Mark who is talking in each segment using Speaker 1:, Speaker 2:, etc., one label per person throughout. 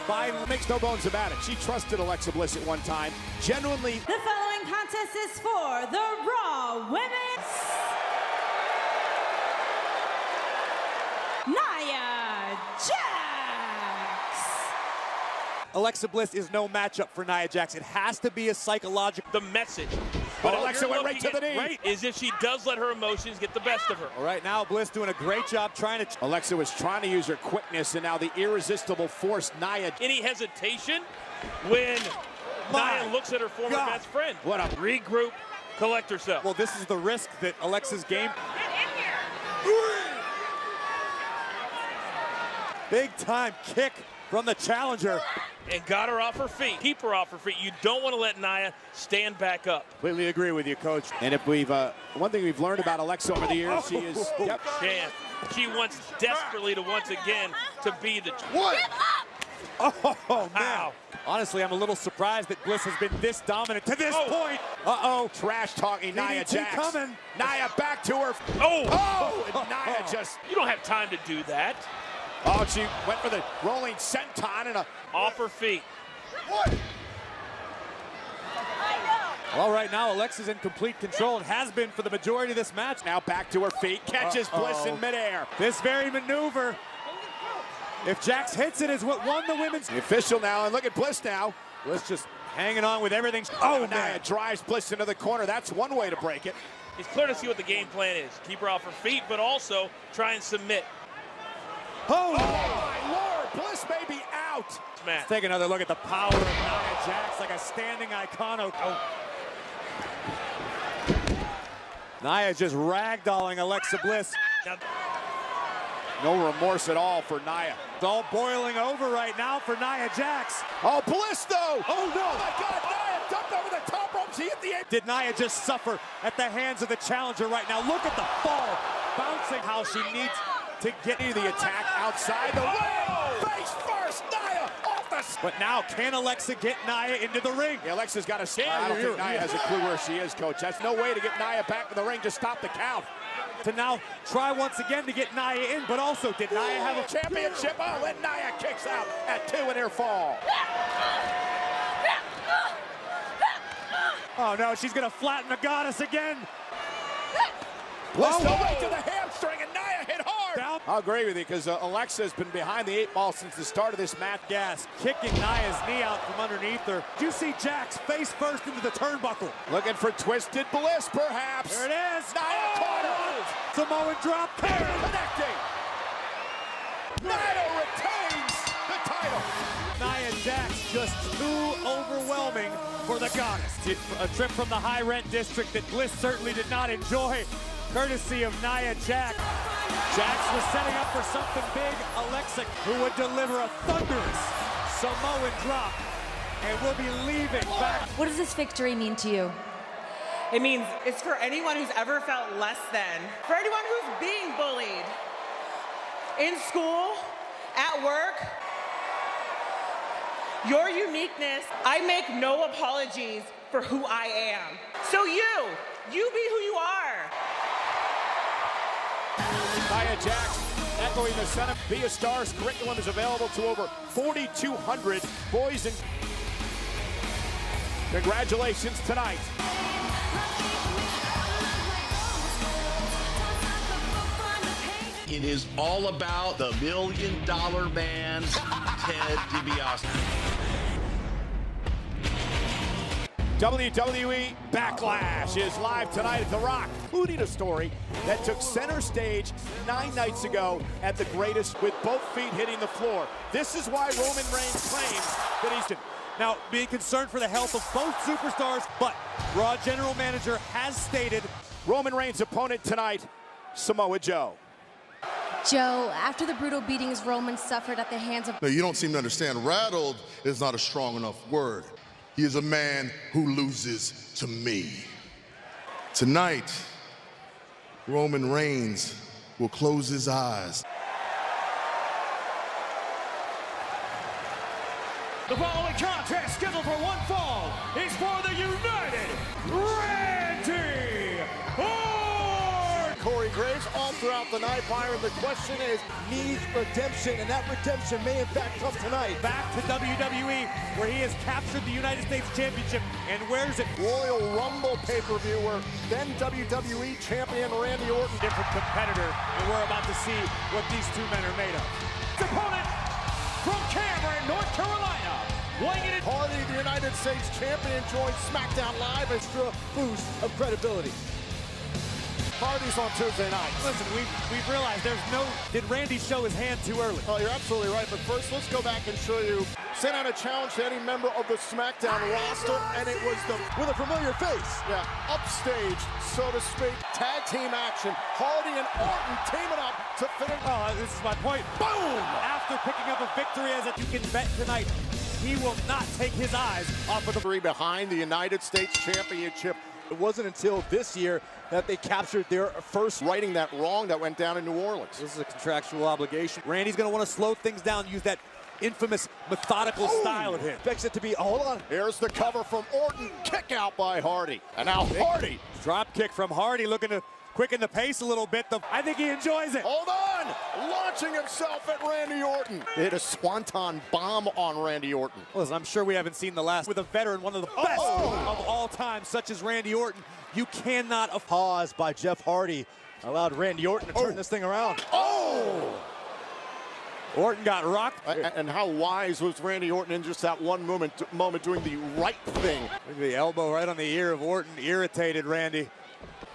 Speaker 1: finally makes no bones about it. She trusted Alexa Bliss at one time. Genuinely.
Speaker 2: The following contest is for the Raw Women's NIA Jax.
Speaker 3: Alexa Bliss is no matchup for Nia Jax. It has to be a psychological.
Speaker 4: The message.
Speaker 1: But Alexa went right to the knee.
Speaker 4: Right, is if she does let her emotions get the best of her.
Speaker 3: All right, now Bliss doing a great job trying to.
Speaker 1: Alexa was trying to use her quickness, and now the irresistible force, Nia.
Speaker 4: Any hesitation when Nia looks at her former best friend?
Speaker 1: What a
Speaker 4: regroup, collect herself.
Speaker 3: Well, this is the risk that Alexa's game. Big time kick from the challenger.
Speaker 4: And got her off her feet. Keep her off her feet. You don't want to let Nia stand back up.
Speaker 1: Completely agree with you, Coach. And if we've one thing we've learned about Alexa over the years, she is
Speaker 4: Champ. She wants desperately to once again to be the
Speaker 1: what?
Speaker 3: Oh man. Honestly, I'm a little surprised that Bliss has been this dominant to this point.
Speaker 1: Trash talking Nia Jax.
Speaker 3: Coming.
Speaker 1: Nia back to her. And Nia just.
Speaker 4: You don't have time to do that.
Speaker 1: Oh, she went for the rolling senton and a
Speaker 4: off her feet.
Speaker 1: What?
Speaker 3: Well, right now, Alexa's in complete control and has been for the majority of this match.
Speaker 1: Now back to her feet, catches Bliss in midair.
Speaker 3: This very maneuver, if Jax hits it, is what won the women's.
Speaker 1: The official now, and look at Bliss now.
Speaker 3: Bliss just hanging on with everything.
Speaker 1: Nia drives Bliss into the corner. That's one way to break it.
Speaker 4: It's clear to see what the game plan is. Keep her off her feet, but also try and submit.
Speaker 1: Oh my Lord, Bliss may be out.
Speaker 3: Let's take another look at the power of Nia Jax, like a standing icon. Nia just ragdolling Alexa Bliss.
Speaker 1: No remorse at all for Nia.
Speaker 3: It's all boiling over right now for Nia Jax.
Speaker 1: Oh, Bliss though.
Speaker 3: Oh no.
Speaker 1: Oh my God, Nia dumped over the top rope. She hit the apron.
Speaker 3: Did Nia just suffer at the hands of the challenger right now? Look at the fall, bouncing how she needs to get into the attack outside the ring.
Speaker 1: Face first, Nia off the.
Speaker 3: But now, can Alexa get Nia into the ring?
Speaker 1: Yeah, Alexa's got to. I don't think Nia has a clue where she is, Coach. That's no way to get Nia back in the ring. Just stop the count.
Speaker 3: To now try once again to get Nia in, but also did Nia have a
Speaker 1: championship? Oh, and Nia kicks out at 2 in her fall.
Speaker 3: Oh no, she's gonna flatten the goddess again.
Speaker 1: Bliss right to the hamstring, and Nia hit hard. Down. I'll agree with you, because Alexa has been behind the 8 ball since the start of this match.
Speaker 3: Gas, kicking Nia's knee out from underneath her. Do you see Jax face first into the turnbuckle?
Speaker 1: Looking for twisted Bliss, perhaps.
Speaker 3: There it is.
Speaker 1: Nia caught her.
Speaker 3: Samoan drop.
Speaker 1: Connecting. Nia retains the title.
Speaker 3: Nia Jax just too overwhelming for the goddess. A trip from the high rent district that Bliss certainly did not enjoy, courtesy of Nia Jax. Jax was setting up for something big. Alexa, who would deliver a thunderous Samoan drop, and will be leaving back.
Speaker 2: What does this victory mean to you?
Speaker 5: It means it's for anyone who's ever felt less than, for anyone who's being bullied in school, at work. Your uniqueness, I make no apologies for who I am. So you be who you are.
Speaker 1: Nia Jax echoing the sentiment. Be a Star's curriculum is available to over 4,200 boys and congratulations tonight.
Speaker 6: It is all about the $1 Million Man, Ted DiBiase.
Speaker 1: WWE Backlash is live tonight at The Rock, including a story that took center stage 9 nights ago at the Greatest, with both feet hitting the floor. This is why Roman Reigns claims that he's
Speaker 3: now being concerned for the health of both superstars, but Raw General Manager has stated
Speaker 1: Roman Reigns' opponent tonight, Samoa Joe.
Speaker 7: Joe, after the brutal beatings Roman suffered at the hands of...
Speaker 8: No, you don't seem to understand. Rattled is not a strong enough word. He is a man who loses to me. Tonight, Roman Reigns will close his eyes.
Speaker 9: The following contest, scheduled for one fall, is for the United Randy Orton.
Speaker 1: Corey Graves off throughout the night. Byron, the question is,
Speaker 9: Needs redemption, and that redemption may in fact come tonight.
Speaker 3: Back to WWE, where he has captured the United States Championship and wears it.
Speaker 1: Royal Rumble pay-per-view where then WWE champion Randy Orton.
Speaker 3: Different competitor, and we're about to see what these two men are made of.
Speaker 9: His opponent from Cameron, North Carolina, weighing in at
Speaker 1: Hardy, the United States champion, joins SmackDown Live.
Speaker 9: extra boost of credibility.
Speaker 1: Hardy's on Tuesday night.
Speaker 3: Listen, we've realized there's no... Did Randy show his hand too early?
Speaker 1: Oh, you're absolutely right, but first let's go back and show you. Sent out a challenge to any member of the SmackDown roster, and it was
Speaker 9: With a familiar face.
Speaker 1: upstage, so to speak. Tag team action. Hardy and Orton teaming up to finish.
Speaker 3: Oh, this is my point. Boom! After picking up a victory, as you can bet tonight, he will not take his eyes off of the...
Speaker 1: Three behind the United States Championship.
Speaker 9: It wasn't until this year that they captured their first.
Speaker 1: Righting that wrong that went down in New Orleans.
Speaker 3: This is a contractual obligation. Randy's going to want to slow things down, use that infamous methodical style of him.
Speaker 9: Expects it to be, hold on.
Speaker 1: Here's the cover from Orton. Kick out by Hardy. And now Hardy.
Speaker 3: Drop kick from Hardy, looking to quicken the pace a little bit. I think he enjoys it.
Speaker 1: Hold on! Launching himself at Randy Orton. They hit a swanton bomb on Randy Orton.
Speaker 3: Listen, I'm sure we haven't seen the last with a veteran, one of the best of all time, such as Randy Orton. You cannot
Speaker 9: Pause by Jeff Hardy allowed Randy Orton to turn this thing around.
Speaker 3: Orton got rocked.
Speaker 1: And how wise was Randy Orton in just that one moment doing the right thing.
Speaker 3: Look at the elbow right on the ear of Orton, irritated Randy.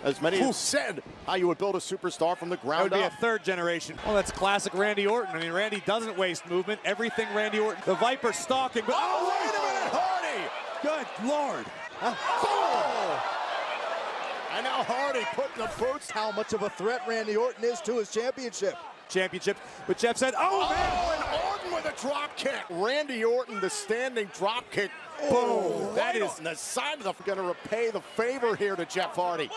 Speaker 1: As many have said, how you would build a superstar from the
Speaker 3: That
Speaker 1: ground
Speaker 3: would be a
Speaker 1: up.
Speaker 3: third generation. Well, that's classic Randy Orton. I mean, Randy doesn't waste movement. Everything Randy Orton. The Viper stalking. But
Speaker 1: Wait a minute, Hardy!
Speaker 3: good Lord.
Speaker 1: And now Hardy putting the boots.
Speaker 9: How much of a threat Randy Orton is to his championship.
Speaker 3: But Jeff said, oh, man.
Speaker 1: And Orton with a drop kick. Randy Orton, the standing drop kick.
Speaker 3: Boom. That is
Speaker 1: on the side of the... Going to repay the favor here to Jeff Hardy.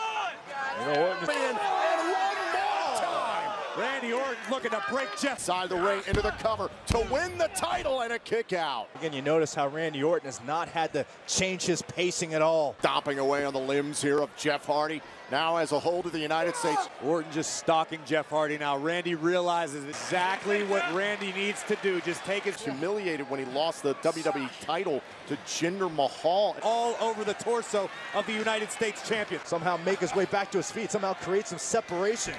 Speaker 3: Orton.
Speaker 1: And one more time.
Speaker 3: Randy Orton looking to break Jeff.
Speaker 1: Side of the ring into the cover to win the title and a kick out.
Speaker 9: Again, you notice how Randy Orton has not had to change his pacing at all.
Speaker 1: Stomping away on the limbs here of Jeff Hardy. Now has a hold of the United States.
Speaker 3: Orton just stalking Jeff Hardy now. Randy realizes exactly what Randy needs to do. Just take his...
Speaker 1: Humiliated when he lost the WWE title to Jinder Mahal.
Speaker 3: all over the torso of the United States champion.
Speaker 9: Somehow make his way back to his feet. Somehow create some separation.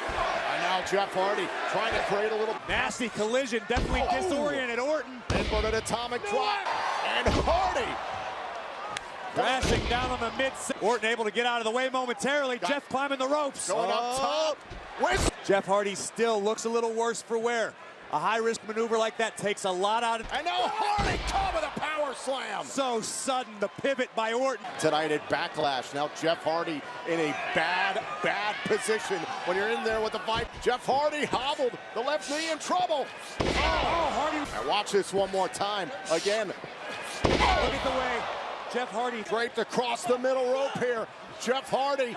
Speaker 1: And now Jeff Hardy trying to create a little...
Speaker 3: Nasty collision, definitely disoriented Orton.
Speaker 1: Inverted atomic drop. And Hardy.
Speaker 3: Crashing down on the mid. Orton able to get out of the way momentarily. Jeff climbing the ropes.
Speaker 1: Going up top. With
Speaker 3: Jeff Hardy still looks a little worse for wear. A high-risk maneuver like that takes a lot out of...
Speaker 1: And now Hardy caught with a power slam.
Speaker 3: So sudden, the pivot by Orton.
Speaker 1: Tonight at Backlash, now Jeff Hardy in a bad position. When you're in there with the fight, Jeff Hardy hobbled, the left knee in trouble.
Speaker 3: Hardy.
Speaker 1: And watch this one more time. Again,
Speaker 3: Look at the way Jeff Hardy
Speaker 1: draped across the middle rope here. Jeff Hardy.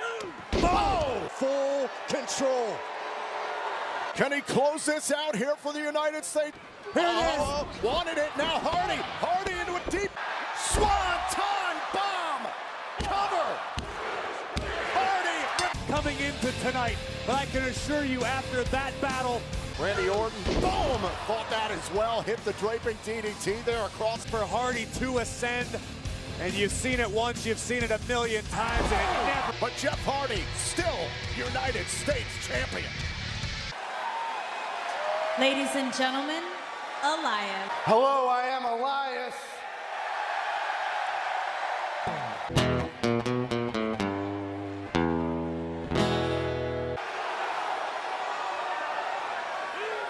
Speaker 9: Full control.
Speaker 1: Can he close this out here for the United States? Here it is. Wanted it. Now Hardy. Hardy into a deep swanton bomb. Cover. Hardy.
Speaker 3: coming into tonight. But I can assure you after that battle,
Speaker 1: Randy Orton, boom, fought that as well. Hit the draping DDT there across.
Speaker 3: for Hardy to ascend. And you've seen it once, you've seen it a million times, and it never...
Speaker 1: But Jeff Hardy, still United States champion.
Speaker 2: Ladies and gentlemen, Elias.
Speaker 10: Hello, I am Elias.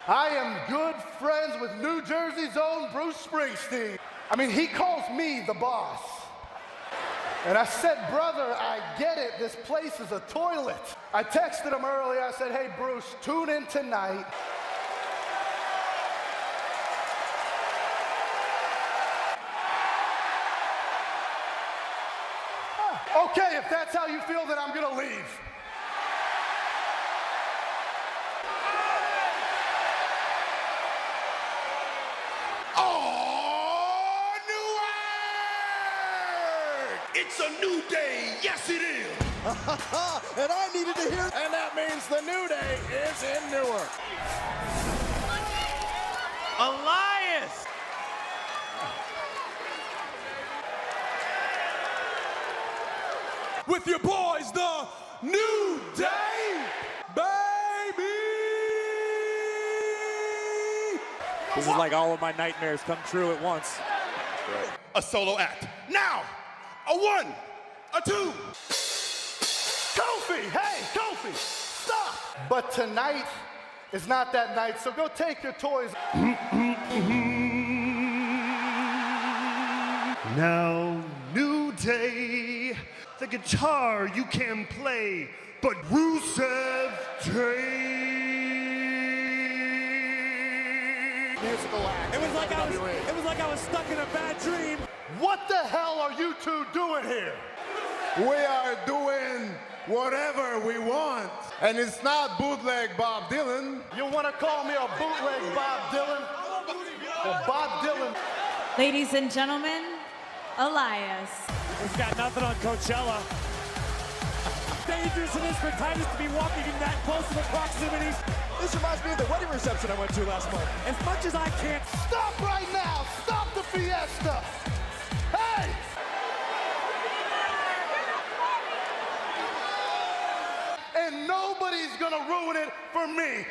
Speaker 10: I am good friends with New Jersey's own Bruce Springsteen. I mean, he calls me the boss. And I said, brother, I get it. This place is a toilet. I texted him earlier. I said, hey, Bruce, tune in tonight. Okay, if that's how you feel, then I'm gonna leave.
Speaker 6: It's a new day, yes it is.
Speaker 1: And I needed to hear. And that means the New Day is in Newark.
Speaker 3: Elias!
Speaker 9: With your boys, the New Day, baby!
Speaker 3: This is like all of my nightmares come true at once.
Speaker 8: A solo act. Now, a 1, a 2.
Speaker 10: Kofi, hey, Kofi, stop! But tonight is not that night, so go take your toys.
Speaker 11: Now, New Day, the guitar you can play, but Rusev take.
Speaker 1: Musical act.
Speaker 3: It was like I was stuck in a bad dream.
Speaker 10: What the hell are you two doing here?
Speaker 12: We are doing whatever we want, and it's not bootleg Bob Dylan.
Speaker 10: You want to call me a bootleg Bob Dylan? Well, Bob Dylan.
Speaker 2: Ladies and gentlemen, Elias.
Speaker 3: He's got nothing on Coachella. Dangerous it is for Titus to be walking in that close of a proximity.
Speaker 1: This reminds me of the wedding reception I went to last month.
Speaker 3: As much as I can't.
Speaker 10: Stop right now! Stop the fiesta! Hey! And nobody's gonna ruin it for me.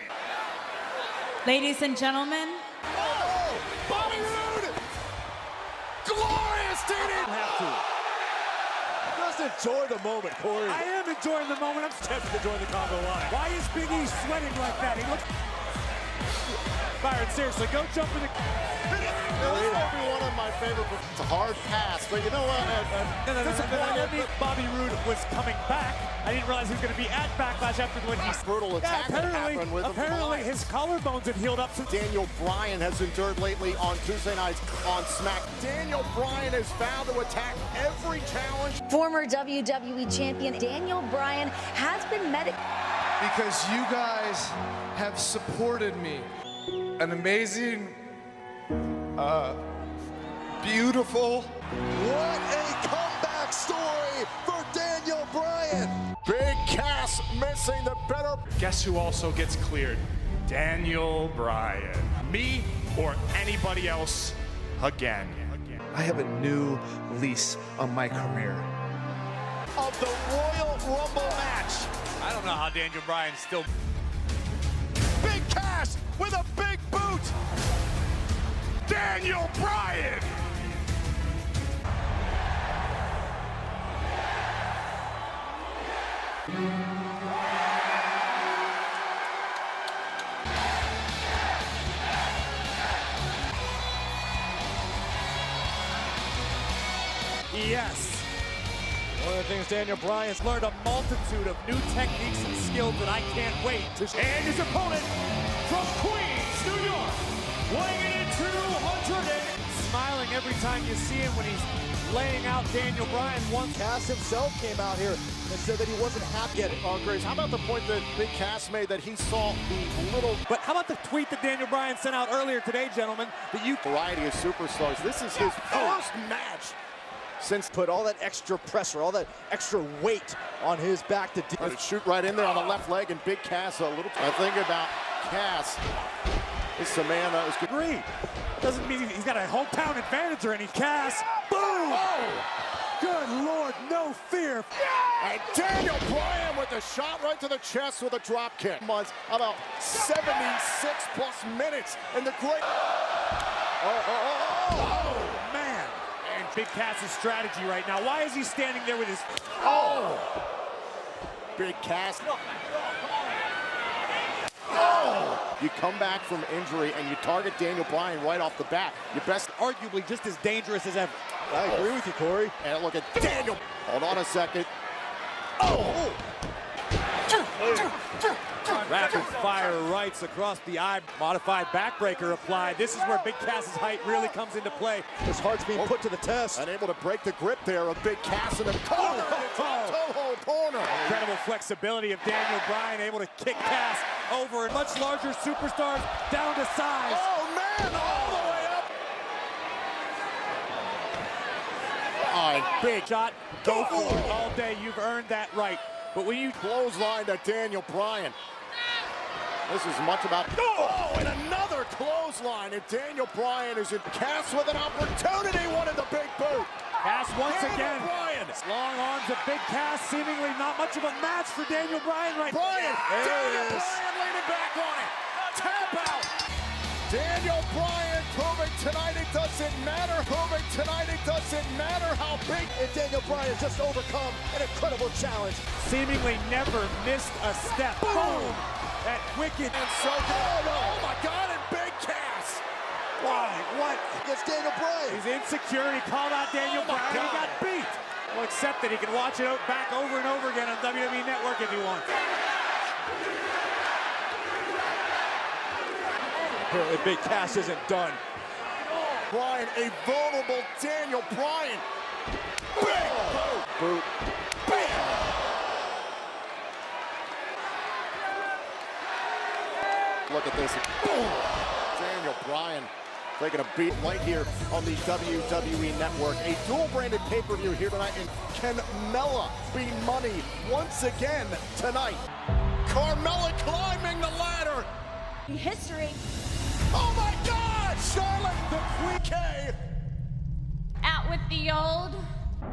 Speaker 2: Ladies and gentlemen,
Speaker 1: Oh, Bobby Roode! Glorious DDT!
Speaker 3: Have to.
Speaker 1: Just enjoy the moment, Corey.
Speaker 3: I am enjoying the moment. I'm tempted to join the combo line. Why is Big E sweating like that? He looks... Byron, seriously, go jump in the...
Speaker 1: This might be one of my favorite. It's a hard pass, but you know what?
Speaker 3: No. Bobby Roode was coming back. I didn't realize he was going to be at Backlash after when he...
Speaker 1: Brutal attack that happened with him.
Speaker 3: Apparently his collarbones had healed up.
Speaker 1: Daniel Bryan has endured lately on Tuesday nights on Smack. Daniel Bryan is found to attack every challenge.
Speaker 7: Former WWE champion Daniel Bryan has been
Speaker 12: Because you guys have supported me. An amazing, beautiful.
Speaker 1: What a comeback story for Daniel Bryan. Big Cass missing the better.
Speaker 11: Guess who also gets cleared? Daniel Bryan. Me or anybody else again.
Speaker 12: I have a new lease on my career.
Speaker 1: Of the Royal Rumble match.
Speaker 3: I don't know how Daniel Bryan's still...
Speaker 1: Big Cass with a big boot.
Speaker 11: Daniel Bryan!
Speaker 3: Yes. One of the things Daniel Bryan's learned a multitude of new techniques and skills that I can't wait to...
Speaker 9: And his opponent from Queens, New York, weighing in at 200.
Speaker 3: Smiling every time you see him when he's laying out Daniel Bryan. Once
Speaker 1: Cass himself came out here and said that he wasn't happy at it. Grace, how about the point that Big Cass made that he saw the little...
Speaker 3: But how about the tweet that Daniel Bryan sent out earlier today, gentlemen, that you...
Speaker 1: Variety of superstars. This is his first match since put all that extra pressure, all that extra weight on his back to shoot right in there on the left leg, and Big Cass a little... I think about Cass. This is a man that was good.
Speaker 3: Agree. Doesn't mean he's got a hometown advantage or any. Cass. Boom!
Speaker 1: Oh!
Speaker 3: Good Lord, no fear.
Speaker 1: And Daniel Bryan with a shot right to the chest with a drop kick. Months, about 76 plus minutes in the great...
Speaker 3: Oh, man. And Big Cass's strategy right now. Why is he standing there with his...
Speaker 1: Oh! Big Cass. Oh! You come back from injury and you target Daniel Bryan right off the bat. Your best,
Speaker 3: arguably just as dangerous as ever.
Speaker 1: I agree with you, Corey. And look at Daniel. Hold on a second. Oh!
Speaker 3: Rapid fire rights across the eye. Modified backbreaker applied. This is where Big Cass's height really comes into play.
Speaker 1: His heart's being put to the test. Unable to break the grip there of Big Cass in the corner. Toe corner.
Speaker 3: Incredible flexibility of Daniel Bryan, able to kick Cass over, and much larger superstars down to size.
Speaker 1: Oh, man! All the way up. Oh, And big
Speaker 3: shot, go for it all day. You've earned that right. But when you
Speaker 1: clothesline to Daniel Bryan. This is much about, oh, and another clothesline, and Daniel Bryan is in. Cass with an opportunity, wanted the big boot.
Speaker 3: Cass once again.
Speaker 1: Bryan.
Speaker 3: Long arms of Big Cass, seemingly not much of a match for Daniel Bryan right now.
Speaker 1: Daniel Bryan leaning back on it. Tap out. Daniel Bryan proving tonight it doesn't matter. Proving tonight it doesn't matter how big. And Daniel Bryan just overcome an incredible challenge.
Speaker 3: Seemingly never missed a step. Boom! That wicked
Speaker 1: and so good. Oh my God! And Big Cass. Why? What? It's Daniel Bryan.
Speaker 3: He's insecure. He called out Daniel Bryan. He got beat. Well, except that he can watch it back over and over again on WWE Network if he wants.
Speaker 1: Apparently Big Cass isn't done. Bryan, a vulnerable Daniel Bryan. Big boot. Bam! Look at this. Daniel Bryan taking a beat right here on the WWE Network. A dual-branded pay-per-view here tonight. And can Carmella be money once again tonight? Carmella climbing the ladder.
Speaker 2: History.
Speaker 1: Oh my God! Charlotte, the Queen K.
Speaker 2: Out with the old.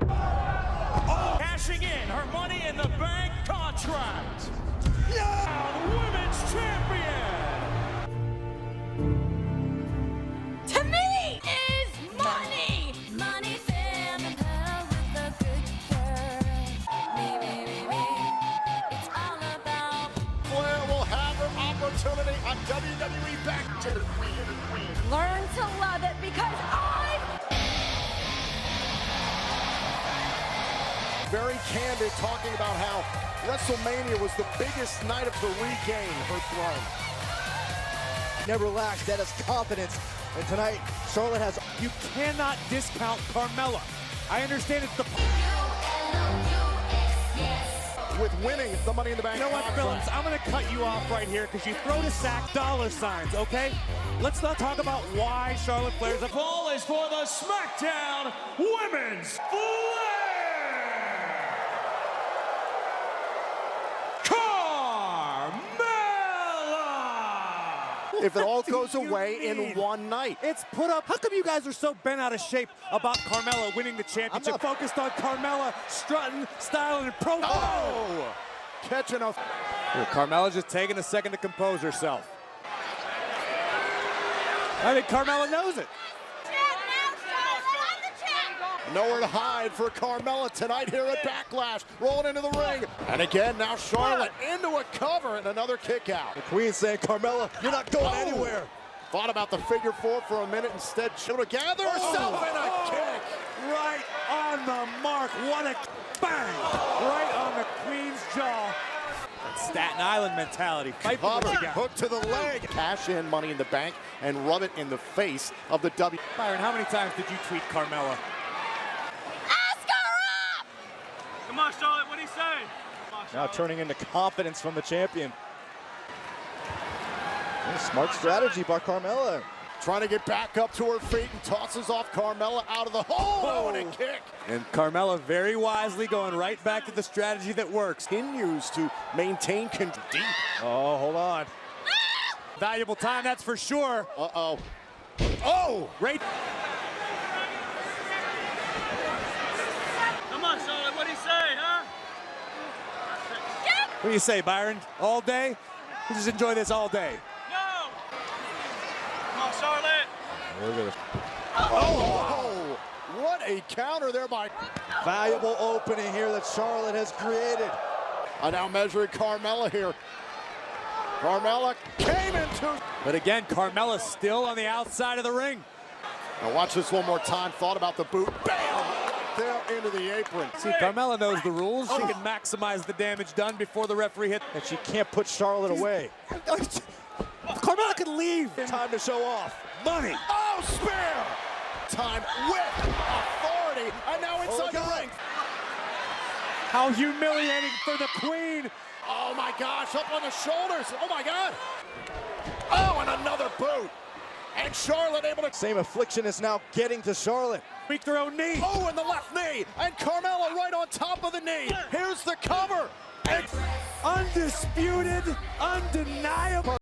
Speaker 9: Oh, cashing in her Money in the Bank contract. Yeah! Women's champion.
Speaker 2: To me is money.
Speaker 13: Money family with a good girl. Me. It's all about.
Speaker 1: Flair will have her opportunity on WWE Back to the Queen.
Speaker 2: Learn to love it because I'm
Speaker 1: very candid, talking about how WrestleMania was the biggest night of to regain her throne.
Speaker 14: Never lacks, that is confidence. And tonight, Charlotte has...
Speaker 3: You cannot discount Carmella. I understand it's the...
Speaker 1: With winning the Money in the Bank.
Speaker 3: You know what, Phillips? I'm going to cut you off right here because you throw to sack dollar signs, okay? Let's not talk about why Charlotte Flair's
Speaker 9: The ball is for the SmackDown Women's Flair.
Speaker 1: If it all goes away in one night.
Speaker 3: It's put up. How come you guys are so bent out of shape about Carmella winning the championship? Focused on Carmella strutting, styling, and profile.
Speaker 1: Oh! Catching a...
Speaker 3: Carmella's just taking a second to compose herself. I think Carmella knows it.
Speaker 1: Nowhere to hide for Carmella tonight here at Backlash. Rolling into the ring. And again, now Charlotte into a cover and another kick out.
Speaker 14: The Queen saying, Carmella, you're not going anywhere.
Speaker 1: Thought about the figure four for a minute. Instead, she'll gather herself in a kick.
Speaker 3: Right on the mark. What a bang. Right on the Queen's jaw. Staten Island mentality. Fight for what you got.
Speaker 1: Hook to the leg. Cash in Money in the Bank and rub it in the face of the W.
Speaker 3: Byron, how many times did you tweet Carmella?
Speaker 9: Come on, Charlotte, what do you say?
Speaker 14: Now turning into confidence from the champion. Smart strategy by Carmella.
Speaker 1: Trying to get back up to her feet and tosses off Carmella out of the hole. Oh, and a kick.
Speaker 3: And Carmella very wisely going right back to the strategy that works.
Speaker 1: Continues to maintain deep.
Speaker 14: Oh, hold on.
Speaker 3: Valuable time, that's for sure.
Speaker 1: Uh-oh. Oh!
Speaker 3: Great. What do you say, Byron? All day? We'll just enjoy this all day.
Speaker 9: No! Come on, Charlotte!
Speaker 14: Look at it.
Speaker 1: Oh! What a counter there by...
Speaker 14: Valuable opening here that Charlotte has created.
Speaker 1: Now measuring Carmella here. Carmella came into...
Speaker 3: But again, Carmella's still on the outside of the ring.
Speaker 1: Now watch this one more time. Thought about the boot. Bam! There into the apron.
Speaker 3: See, Carmella knows the rules. She can maximize the damage done before the referee hit.
Speaker 14: And she can't put Charlotte away.
Speaker 3: Carmella can leave.
Speaker 14: Time to show off.
Speaker 3: Money.
Speaker 1: Oh, spear! Time with authority. And now inside the ring.
Speaker 3: How humiliating for the Queen.
Speaker 1: Oh, my gosh. Up on the shoulders. Oh, my God. Oh, and another boot. And Charlotte able to...
Speaker 14: Same affliction is now getting to Charlotte.
Speaker 3: Weak throw knee.
Speaker 1: Oh, and the left knee. And Carmella right on top of the knee. Here's the cover. And
Speaker 3: Undisputed, undeniable.